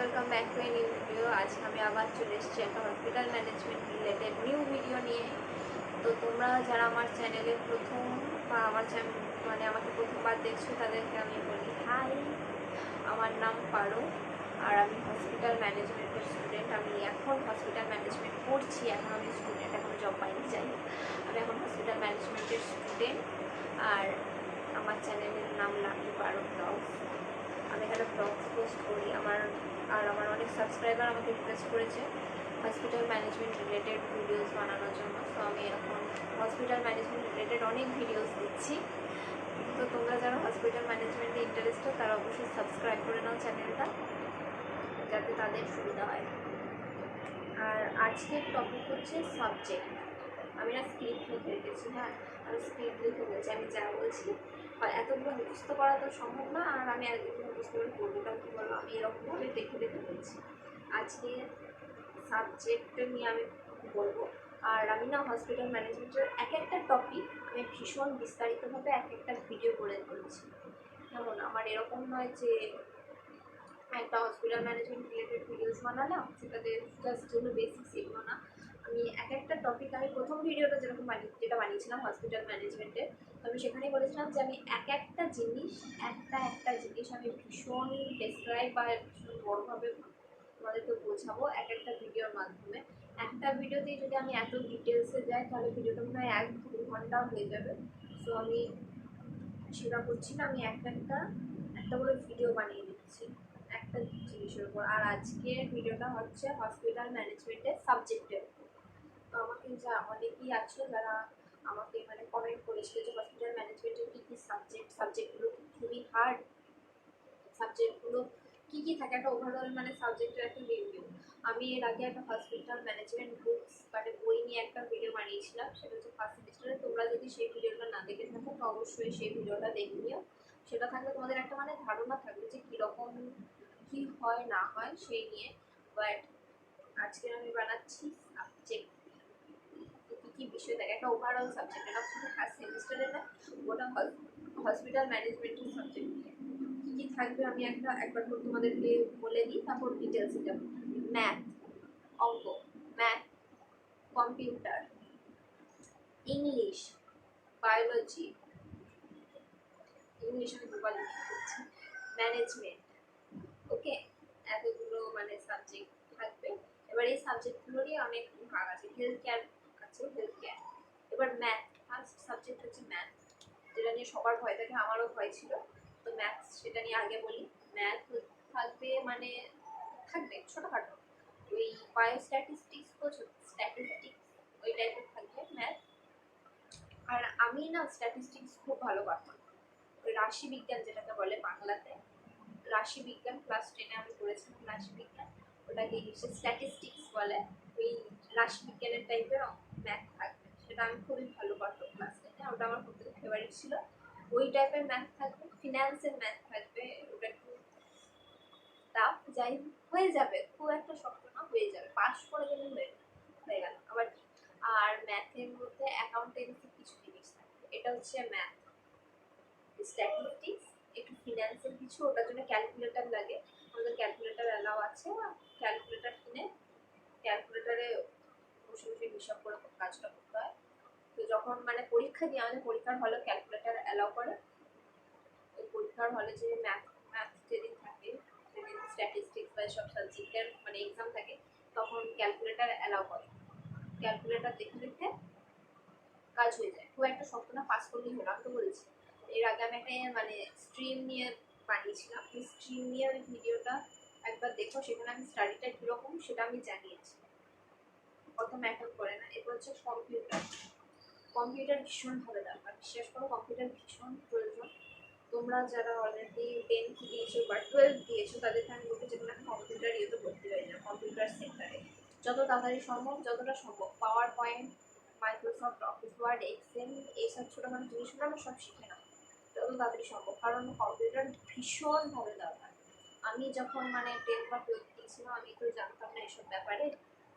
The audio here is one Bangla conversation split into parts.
Welcome back to a new video. আজকে আমি আবার চলে এসেছি একটা hospital management related new video নিয়ে। তো তোমরা যারা আমার চ্যানেলে প্রথম বা আমার আমাকে প্রথমবার দেখছো তাদেরকে আমি বলি হাই, আমার নাম পারো আর আমি হসপিটাল ম্যানেজমেন্টের স্টুডেন্ট। আমি এখন হসপিটাল ম্যানেজমেন্ট পড়ছি, এখন আমি স্টুডেন্ট, এখন জব পাইনি, যাই হোক আমি এখন হসপিটাল ম্যানেজমেন্টের স্টুডেন্ট। আর আমার চ্যানেলের নাম লাকি পারো ব্লগস। আমি এখানে ব্লগস পোস্ট করি। আমার অনেক সাবস্ক্রাইবার আমাকে রিকোয়েস্ট করেছে হসপিটাল ম্যানেজমেন্ট রিলেটেড ভিডিওস বানানোর জন্য। তো আমি এখন হসপিটাল ম্যানেজমেন্ট রিলেটেড অনেক ভিডিওস দিচ্ছি। তো তোমরা যারা হসপিটাল ম্যানেজমেন্টে ইন্টারেস্টেড তারা অবশ্যই সাবস্ক্রাইব করে নাও চ্যানেলটা, যাতে তাদের সুবিধা হয়। আর আজকের টপিক হচ্ছে সাবজেক্ট। আমি না স্ক্রিপ্ট লিখে রেখেছি, হ্যাঁ আমি স্ক্রিপ্ট লিখে বলছি, আমি যা বলছি এতগুলো মুখস্থ করা তো সম্ভব না। আর আমি একদিন মুখস্থ করে পড়বো, কারণ কি বলবো, আমি এরকমভাবে দেখে দেখে বলছি। আজকে সাবজেক্ট নিয়ে আমি বলবো। আর আমি না হসপিটাল ম্যানেজমেন্টের এক একটা টপিক আমি ভীষণ বিস্তারিতভাবে এক একটা ভিডিও করে বলছি। যেমন আমার এরকম নয় যে একটা হসপিটাল ম্যানেজমেন্ট রিলেটেড ভিডিওস বানালাম, সেটাতে জাস্ট যেগুলো বেসিক্স এগুলো না, আমি এক একটা টপিক, আমি প্রথম ভিডিওটা যেটা বানিয়েছিলাম হসপিটাল ম্যানেজমেন্টে, আমি সেখানেই বলেছিলাম যে আমি এক একটা জিনিস আমি ভীষণ ডেসক্রাইব বা ভীষণ বড়োভাবে তোমাদেরকে বোঝাবো এক একটা ভিডিওর মাধ্যমে। একটা ভিডিওতেই যদি আমি এত ডিটেলসে যাই তাহলে ভিডিওটা মনে হয় 1-2 ঘন্টা হয়ে যাবে। সো আমি সেটা করছি না, আমি একটা করে ভিডিও বানিয়ে দিচ্ছি একটা জিনিসের উপর। আর আজকের ভিডিওটা হচ্ছে হসপিটাল ম্যানেজমেন্টের সাবজেক্টের উপর। তো আমাকে অনেকেই আছে যারা আমাকে কমেন্ট করেছিল যে হসপিটাল ম্যানেজমেন্টের কী কী সাবজেক্টগুলো খুবই হার্ড, সাবজেক্টগুলো কী থাকে, একটা ওভারঅল সাবজেক্টের একটা রিভিউ। আমি এর আগে একটা হসপিটাল ম্যানেজমেন্ট বুকস বই নিয়ে একটা ভিডিও বানিয়েছিলাম, সেটা হচ্ছে ফার্স্ট সেমিস্টারে। তোমরা যদি সেই ভিডিওটা না দেখে থাকো তো অবশ্যই সেই ভিডিওটা দেখে নিও। সেটা থাকলে তোমাদের একটা ধারণা থাকবে যে কীরকম কী হয় না হয় সেই নিয়ে। বাট আজকে আমি বানাচ্ছি সাবজেক্ট, কী বিষয় থাকে, একটা ওভারঅল সাবজেক্ট, এটা শুধু ফার্স্ট সেমিস্টারে না, ওটা হসপিটাল ম্যানেজমেন্টের সাবজেক্ট নিয়ে কী থাকবে আমি একবার তোমাদেরকে বলে দিই, তারপর ডিটেলসে যাব। ম্যাথ, অঙ্ক, math, computer, English, biology, English আমি দুবার লিখে দিচ্ছি, ম্যানেজমেন্ট, ওকে, এতগুলো সাবজেক্ট থাকবে। এবার এই সাবজেক্টগুলোরই অনেক ভাগ আছে, হেলথ কেয়ার আছে, হেলথ কেয়ার। এবার ম্যাথ, ফার্স্ট সাবজেক্ট হচ্ছে ম্যাথ, যেটা নিয়ে সবার ভয় থাকে, আমারও ভয় ছিল। তো ম্যাথ, সেটা নিয়ে আগে বলি। ম্যাথ থাকবে থাকবে ছোটোখাটো, ওই বায়োস্ট্যাটিস্টিক্স, স্ট্যাটিস্টিক্স ওই টাইপের থাকবে ম্যাথ। আর আমি না স্ট্যাটিস্টিক্স খুব ভালো পারতাম, ওই রাশি বিজ্ঞান যেটাকে বলে বাংলাতে, রাশি বিজ্ঞান ক্লাস 10-এ আমি পড়েছিলাম রাশি বিজ্ঞান, ওটাকে ইংলিশে স্ট্যাটিস্টিক্স বলে। ওই রাশি বিজ্ঞানের টাইপের ম্যাথ থাকবে, সেটা আমি খুবই ভালো পারতাম ক্লাস 10-এ, ওটা আমার সবথেকে ফেভারিট ছিল। ওই টাইপের ম্যাথ থাকবে। ফিনান্সের ম্যাথ থাকবে, ওটা একটু টাফ, যাই হয়ে যাবে, খুব একটা শক্ত না, হয়ে যাবে, পাস করে গেলে হয়ে গেল। আবার আর ম্যাথের মধ্যে অ্যাকাউন্টেন্সি কিছু জিনিস থাকবে, এটা হচ্ছে ম্যাথ। স্ট্যাটিস্টিক্স একটু ফিনান্সের কিছু, ওটার জন্য ক্যালকুলেটর লাগে, আমাদের ক্যালকুলেটর অ্যালাউ আছে, ক্যালকুলেটর কিনে ক্যালকুলেটারে বসে বসে হিসাব করে কাজটা করতে হয়। তো যখন পরীক্ষা দিয়ে, আমাদের পরীক্ষার হলে ক্যালকুলেটর অ্যালাউ করে, ওই পরীক্ষার হলে যে ম্যাথ যেদিন থাকে, যেদিন স্ট্যাটিস্টিক্স বা সব সাবজেক্টের এক্সাম থাকে, তখন ক্যালকুলেটর অ্যালাউ করে। ক্যালকুলেটর দেখে দেখে কাজ হয়ে যায়, খুব একটা শক্ত না, পাস করলেই হলো। আমি তো বলেছি এর আগে আমি একটা স্ট্রিম নিয়ে বানিয়েছিলাম, এই স্ট্রিম নিয়ে ওই ভিডিওটা একবার দেখো, সেখানে আমি স্টাডিটা কীরকম সেটা আমি জানিয়েছি, অত ম্যাটার করে না। এরপর হচ্ছে কম্পিউটার। কম্পিউটার ভীষণভাবে দরকার, বিশ্বাস করো কম্পিউটার ভীষণ প্রয়োজন। তোমরা যারা অলরেডি 10th দিয়েছো বা 12th দিয়েছো তাদেরকে আমি বলবো যে কোনো কম্পিউটার ইয়েতে ভর্তি হয়ে যাও, কম্পিউটার সেন্টারে যত তাড়াতাড়ি সম্ভব, যতটা সম্ভব। PowerPoint, Microsoft Office, Word, Excel, এইসব ছোটোখাটো জিনিসগুলো আমরা সব শিখে নাও যত তাড়াতাড়ি সম্ভব, কারণ কম্পিউটার ভীষণভাবে দরকার। আমি যখন 10 বা 12 দিয়েছিলাম, আমি তো জানতাম না এসব ব্যাপারে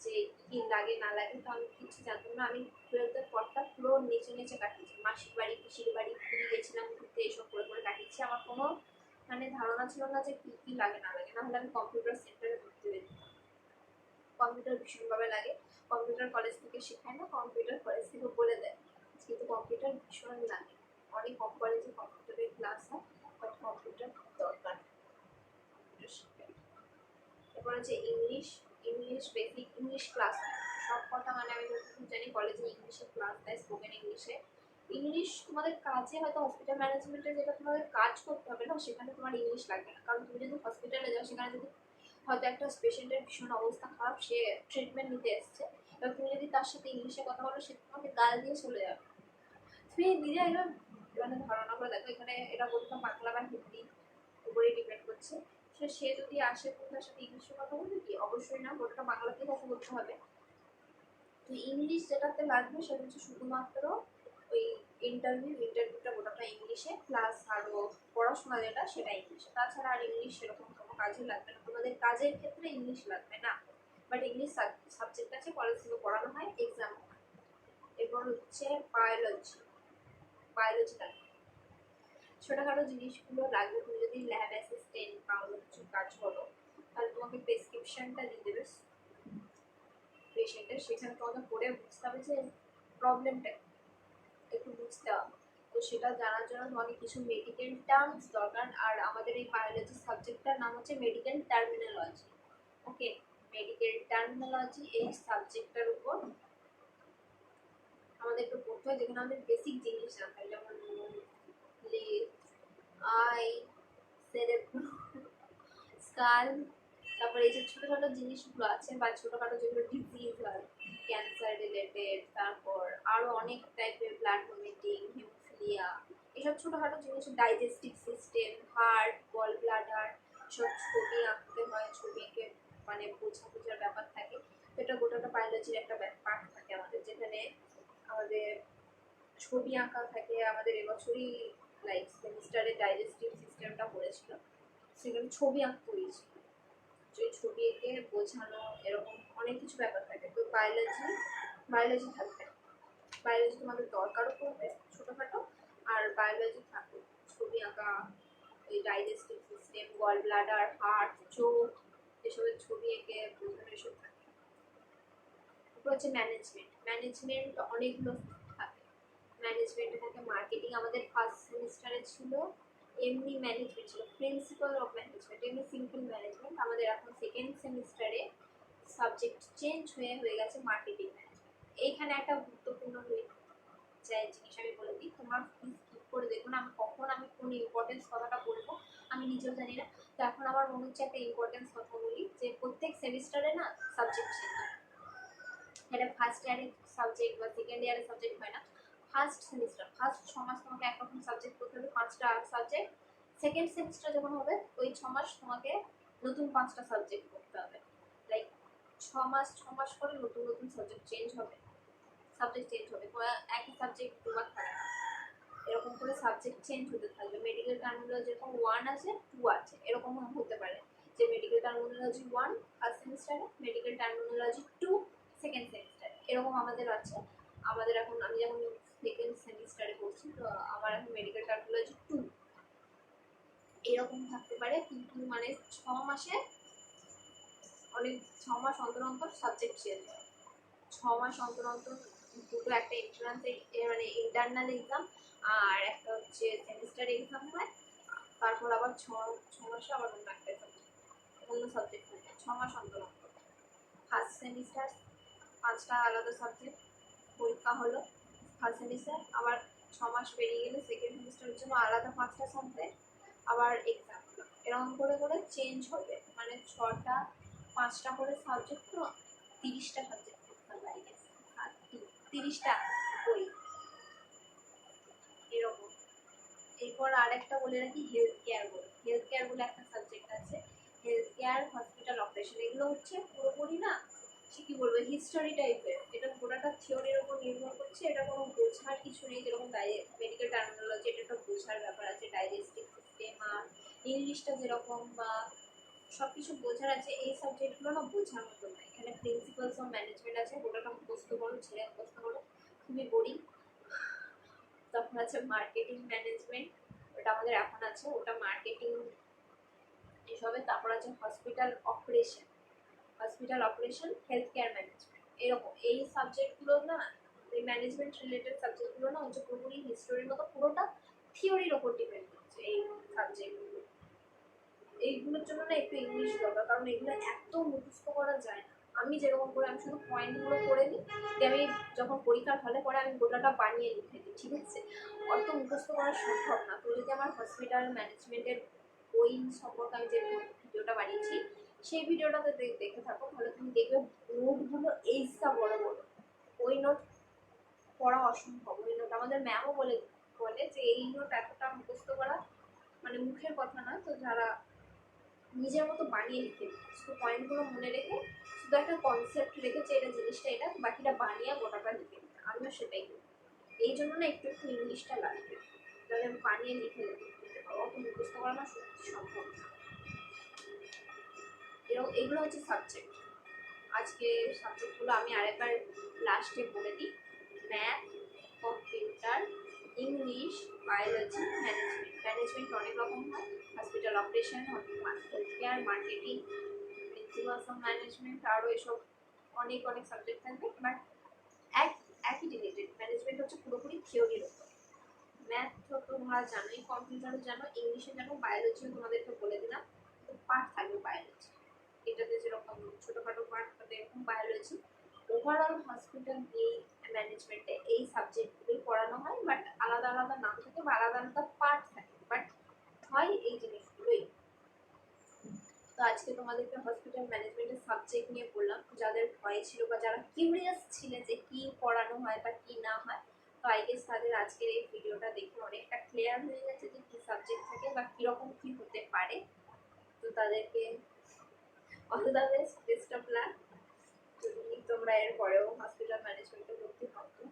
যে কী লাগে না লাগে, তো আমি কিছু জানতাম না। আমি 12th-এর পরটা পুরো নেচে নেচে কাটিয়েছি, মাসির বাড়ি, পিসির বাড়ি, ঘুরে গেছিলাম, ঘুরতে এসব করে কাটিয়েছি। আমার কোনো মানে ধারণা ছিল না যে কি কি লাগে না লাগে, না হলে আমি কম্পিউটার সেন্টারে ভর্তি হয়ে যেতাম। কম্পিউটার ভীষণভাবে লাগে, কম্পিউটার কলেজ থেকে শেখায় না, কম্পিউটার কলেজ থেকে বলে দেয়, কিন্তু কম্পিউটার ভীষণ লাগে। অনেক কম কলেজে কম্পিউটারের ক্লাস হয়, বাট কম্পিউটার দরকার কম্পিউটার শেখার। এরপর হচ্ছে English, English basic English class সব কথা, মানে আমি যতটুকু জানি কলেজে ইংলিশে ক্লাস দেয়, স্পোকেন ইংলিশে। ইংলিশ তোমাদের কাজে হয়তো হসপিটাল ম্যানেজমেন্টে যেটা তোমাদের কাজ করতে হবে না, সেখানে তোমার ইংলিশ লাগবে না, কারণ তুমি যদি হসপিটালে যাও সেখানে যদি হয়তো একটা পেশেন্টের ভীষণ অবস্থা খারাপ, সে ট্রিটমেন্ট নিতে এসছে, এবার তুমি যদি তার সাথে ইংলিশে কথা বলো, সে তোমাকে গাল দিয়ে চলে যাবে। তুমি নিজে একবার মানে ধারণা করে দেখো, এখানে এটা বলতো বাংলা বা হিন্দি উপরেই ডিপেন্ড করছে। সে যদি আসে তুমি তার সাথে ইংলিশে কথা বলবে কি? অবশ্যই না, ওটা বাংলাতেই কথা বলতে হবে। তো ইংলিশ যেটাতে লাগবে সেটা হচ্ছে শুধুমাত্র ওই ইন্টারভিউটা গোটাটা ইংলিশে, প্লাস আরও পড়াশোনা যেটা সেটা ইংলিশে, তাছাড়া আর ইংলিশ সেরকম কোনো কাজে লাগবে না, তোমাদের কাজের ক্ষেত্রে ইংলিশ লাগবে না, বাট ইংলিশ সাবজেক্ট আছে, কলেজ থেকে পড়ানো হয়, এক্সাম হয়। এরপর হচ্ছে বায়োলজি, বায়োলজি লাগবে, ছোটখাটো জিনিসগুলো লাগবে। তুমি যদি ল্যাব অ্যাসিস্ট্যান্ট বা অন্য কিছু কাজ করো, তাহলে তোমাকে প্রেসক্রিপশনটা দিয়ে দেবে পেশেন্টের, সেখানে তোমাকে পড়ে বুঝতে হবে যে প্রবলেমটা একটু বুঝতে হবে। তো সেটা জানার জন্য তোমাকে কিছু মেডিকেল টার্মস দরকার, আর আমাদের এই বায়োলজি সাবজেক্টটার নাম হচ্ছে মেডিকেল টার্মিনোলজি। ওকে, মেডিকেল টার্মিনোলজি এই সাবজেক্টটার উপর আমাদের একটু পড়তে হয়, যেখানে আমাদের বেসিক জিনিস জানতে হয়, যেমন লিভ, আই, সেরেব্রাম, স্কাল, তারপরে এই যে ছোটখাটো জিনিসগুলো আছে বা ছোটখাটো যেগুলো ডিজিজ হয়, ক্যান্সার রিলেটেড, তারপর আরো অনেক টাইপের ব্লাড ভমিটিং, হিমোফিলিয়া, এসব ছোটখাটো জিনিস, digestive system, heart, gall bladder, সব ছবি আঁকতে হয়, ছবি এঁকে মানে বোঝার ব্যাপার থাকে। তো এটা গোটাটা বায়োলজির একটা পার্ট থাকে আমাদের, যেখানে আমাদের ছবি আঁকা থাকে। আমাদের এবছরই লাইক সেমিস্টারে ডাইজেস্টিভ সিস্টেমটা পড়েছিল, সেখানে ছবি আঁকতে হয়েছিল, যে ছবি এঁকে বোঝানো, এরকম অনেক কিছু ব্যাপার থাকে। তো বায়োলজি থাকবে, বায়োলজি তোমাদের দরকারও পড়বে ছোটোখাটো, আর বায়োলজি থাকবে ছবি আঁকা, ওই digestive system, gall bladder, heart, চোখ, এসবের ছবি এঁকে বোঝানো, এসব থাকে। তারপর হচ্ছে ম্যানেজমেন্ট, ম্যানেজমেন্ট অনেকগুলো থাকে, ম্যানেজমেন্টে থাকে মার্কেটিং, আমাদের ফার্স্ট সেমিস্টারে ছিল এমনি ম্যানেজমেন্ট, ছিল প্রিন্সিপাল অফ ম্যানেজমেন্ট, এমনি সিম্পল ম্যানেজমেন্ট। আমাদের এখন সেকেন্ড সেমিস্টারে সাবজেক্ট চেঞ্জ হয়ে গেছে মার্কেটিং ম্যানেজমেন্ট। এইখানে একটা গুরুত্বপূর্ণ জিনিস আমি বলে দিই, তোমার প্লিজ স্কিপ করে দেখুন, আমি কোন ইম্পর্টেন্স কথাটা বলবো আমি নিজেও জানি না। তো এখন আমার মনে হচ্ছে একটা ইম্পর্টেন্স কথা বলি, যে প্রত্যেক সেমিস্টারে না সাবজেক্ট চেঞ্জ হয়, এটা ফার্স্ট ইয়ারের সাবজেক্ট বা সেকেন্ড ইয়ারের সাবজেক্ট হয় না, ফার্স্ট সেমিস্টার, ফার্স্ট 6 মাস তোমাকে একরকম সাবজেক্ট করতে হবে, 5টা সাবজেক্ট। সেকেন্ড সেমিস্টার যখন হবে ওই 6 মাস তোমাকে নতুন 5টা সাবজেক্ট করতে হবে, লাইক 6 মাস করে নতুন নতুন সাবজেক্ট চেঞ্জ হবে, একই সাবজেক্ট দুবার থাকে না, এরকম করে সাবজেক্ট চেঞ্জ হতে থাকবে। মেডিকেল টার্মিনোলজি যেরকম 1 আছে 2 আছে, এরকম হতে পারে যে মেডিকেল টার্মিনোলজি 1 ফার্স্ট সেমিস্টারে, মেডিকেল টার্মিনোলজি 2 সেকেন্ড সেমিস্টারে, এরকম আমাদের আছে। আমাদের এখন আমি যখন সেকেন্ড সেমিস্টারে পড়ছি, তো আমার এখন মেডিকেল টার্মিনোলজি 2 এরকম থাকতে পারে, কিন্তু মানে 6 মাসে অনেক 6 মাস অন্তর অন্তর সাবজেক্ট চেঞ্জ হয়, 6 মাস অন্তর অন্তর দুটো, একটা এন্ট্রান্স মানে ইন্টারনাল এক্সাম, আর একটা হচ্ছে সেমিস্টার এক্সাম হয়, তারপর আবার ছ মাসে আবার অন্য একটা সাবজেক্ট থাকে, 6 মাস অন্তর অন্তর। ফার্স্ট সেমিস্টার 5টা আলাদা সাবজেক্ট পরীক্ষা হলো ফার্স্ট সেমিস্টার, আবার 6 মাস পেরিয়ে গেলে সেকেন্ড সেমিস্টারের জন্য আলাদা 5টা সাবজেক্ট, আবার এক্সাম হলো, এরকম করে করে চেঞ্জ হবে, মানে 6টা 5টা করে সাবজেক্ট, তো 30টা সাবজেক্ট পড়তে হবে, 30টা বই এরকম। এরপর আরেকটা বলে রাখি, হেলথ কেয়ার বলে একটা সাবজেক্ট আছে, হেলথ কেয়ার, হসপিটাল অপারেশন, এগুলো হচ্ছে পুরোপুরি না সে কি বলবো হিস্টোরি টাইপের, এটা পুরোটা থিওরির উপর নির্ভর করছে, এটা কোনো বোঝার কিছু নেই, যেরকম মেডিকেল টার্মিনোলজি এটা একটা বোঝার ব্যাপার আছে, ডাইজেস্টিভ সিস্টেম আর ইংলিশটা যেরকম বা সব কিছু বোঝার আছে, এই সাবজেক্টগুলো না বোঝার মতো না। এখানে প্রিন্সিপালস অফ ম্যানেজমেন্ট আছে, ওটাটা মুখস্থ করো, ছেড়ে মুখস্থ করো, খুবই বোরিং। তখন আছে মার্কেটিং ম্যানেজমেন্ট, ওটা আমাদের এখন আছে, ওটা মার্কেটিং এসবে। তারপর আছে hospital operation, health care management, এরকম এই সাবজেক্টগুলো না, এই ম্যানেজমেন্ট রিলেটেড সাবজেক্টগুলো না হচ্ছে পুরোপুরি হিস্টোরির মতো, পুরোটা থিওরির ওপর ডিপেন্ড করছে এই সাবজেক্টগুলো। এইগুলোর জন্য না একটু ইংলিশ দরকার, কারণ এগুলো এত মুখস্থ করা যায় না। আমি যেরকম করে আমি শুধু পয়েন্টগুলো করে নিই, আমি যখন পরীক্ষার হলে পরে আমি গোটাটা বানিয়ে লিখে দিই, ঠিক আছে? অত মুখস্থ করা সম্ভব না। তো যদি আমার হসপিটাল ম্যানেজমেন্টের বই সম্পর্কে আমি যে ভিডিওটা বানিয়েছি সেই ভিডিওটাতে দেখে থাকো, তাহলে তুমি দেখবে নোটগুলো এইসা বড় বড়। ওই নোট পড়া অসম্ভব। ওই নোট আমাদের ম্যামও বলে যে এই নোট এতটা মুখস্থ করা মানে মুখের কথা না। তো যারা নিজের মতো বানিয়ে লিখে শুধু পয়েন্টগুলো মনে রেখে শুধু একটা কনসেপ্ট রেখেছে এটা জিনিসটা এটা, বাকিটা বানিয়ে গোটাটা লিখে দিতে, আমিও সেটাই করি। এই জন্য না একটু একটু ইংলিশটা লাগবে, তাহলে আমি বানিয়ে লিখে দিতে পারবো। অত মুখস্থ করা না সত্যি সম্ভব না। এগুলো হচ্ছে সাবজেক্ট। আজকে সাবজেক্টগুলো আমি আরেকবার লাস্টে বলে দিই। Math, computer, English, biology, management অনেক রকম হয়। Hospital operation, health care, marketing, principles of management, আরও এসব অনেক সাবজেক্ট থাকবে। বাট একই রিলেটেড। ম্যানেজমেন্ট হচ্ছে পুরোপুরি থিওরির উপর। ম্যাথ তো তোমরা জানোই, কম্পিউটারও জানো, ইংলিশে জানো, বায়োলজিও তোমাদেরকে বলে দিলাম। তো পার্ট থাকবে বায়োলজি, এটাতে যেরকম ছোটোখাটো পার্ট থাকে এরকম বায়োলজি। ওভারঅল হসপিটাল ম্যানেজমেন্টে এই সাবজেক্টগুলোই পড়ানো হয়, বাট আলাদা আলাদা নাম থাকে বা আলাদা আলাদা পার্ট থাকে, বাট হয় এই জিনিসগুলোই। তো আজকে তোমাদেরকে হসপিটাল ম্যানেজমেন্টের সাবজেক্ট নিয়ে বললাম। যাদের ভয় ছিল বা যারা কিউরিয়াস ছিলেন যে কি পড়ানো হয় বা কি না হয়, তো আই গেস তাদের আজকের এই ভিডিওটা দেখে অনেকটা ক্লিয়ার হয়ে গেছে যে কি সাবজেক্ট থাকে বা কীরকম কী হতে পারে। তো তাদেরকে all the best of luck. যদি তোমরা এর পরেও হসপিটাল ম্যানেজমেন্টে ভর্তি হও, তো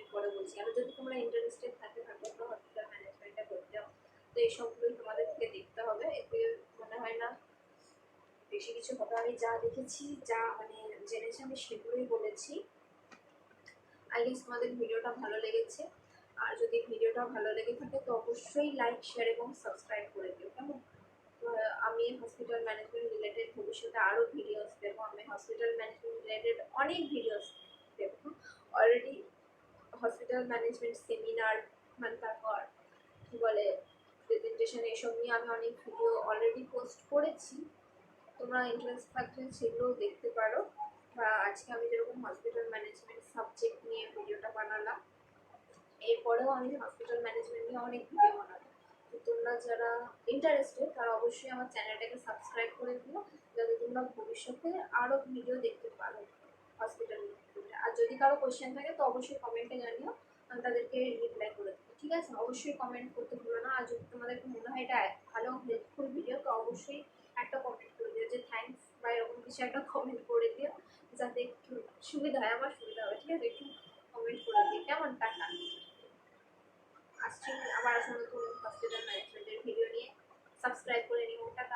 এরপরে বলছি, আর যদি তোমরা ইন্টারেস্টেড থাকো তো হসপিটাল ম্যানেজমেন্টে ভর্তি হও। তো এইসবগুলোই তোমাদেরকে দেখতে হবে। এতে মনে হয় না বেশি কিছু হবে। আমি যা দেখেছি, যা মানে জেনেছি, আমি সেগুলোই বলেছি। আই গেস তোমাদের ভিডিওটা ভালো লেগেছে। আর যদি ভিডিওটা ভালো লেগে থাকে তো অবশ্যই লাইক, শেয়ার এবং সাবস্ক্রাইব করে দিও, কেমন? আমি হসপিটাল ম্যানেজমেন্ট রিলেটেড ভবিষ্যতে আরও ভিডিওস দেবো। আমি হসপিটাল ম্যানেজমেন্ট রিলেটেড অনেক ভিডিওস দেবো। অলরেডি হসপিটাল ম্যানেজমেন্ট সেমিনার, মানে তারপর কী বলে প্রেজেন্টেশন, এসব নিয়ে আমি অনেক ভিডিও অলরেডি পোস্ট করেছি। তোমরা ইন্টারেস্ট থাকলে সেগুলোও দেখতে পারো। বা আজকে আমি যেরকম হসপিটাল ম্যানেজমেন্ট সাবজেক্ট নিয়ে ভিডিওটা বানালাম, এরপরেও আমি হসপিটাল ম্যানেজমেন্ট নিয়ে অনেক ভিডিও বানাবো। তো তোমরা যারা ইন্টারেস্টেড তারা অবশ্যই আমার চ্যানেলটাকে সাবস্ক্রাইব করে দিও, যাতে তোমরা ভবিষ্যতে আরও ভিডিও দেখতে পারো হসপিটাল রিলেটেড। আর যদি কারো কোয়েশ্চেন থাকে তো অবশ্যই কমেন্টে জানিও, আমি তাদেরকে রিপ্লাই করে দেবো, ঠিক আছে? অবশ্যই কমেন্ট করতে ভুলো না। আর যদি তোমাদেরকে মনে হয় এটা ভালো হেল্পফুল ভিডিও তো অবশ্যই একটা কমেন্ট করে দিও যে থ্যাঙ্কস বা এরকম কিছু একটা কমেন্ট করে দিও, যাতে একটু সুবিধা হয়, আমার সুবিধা হবে, ঠিক আছে? একটু কমেন্ট করে দিও, কেমন? টাটা। আসছি আবার নতুন হসপিটাল ম্যানেজমেন্টের ভিডিও নিয়ে। সাবস্ক্রাইব করে নিও, টাটা।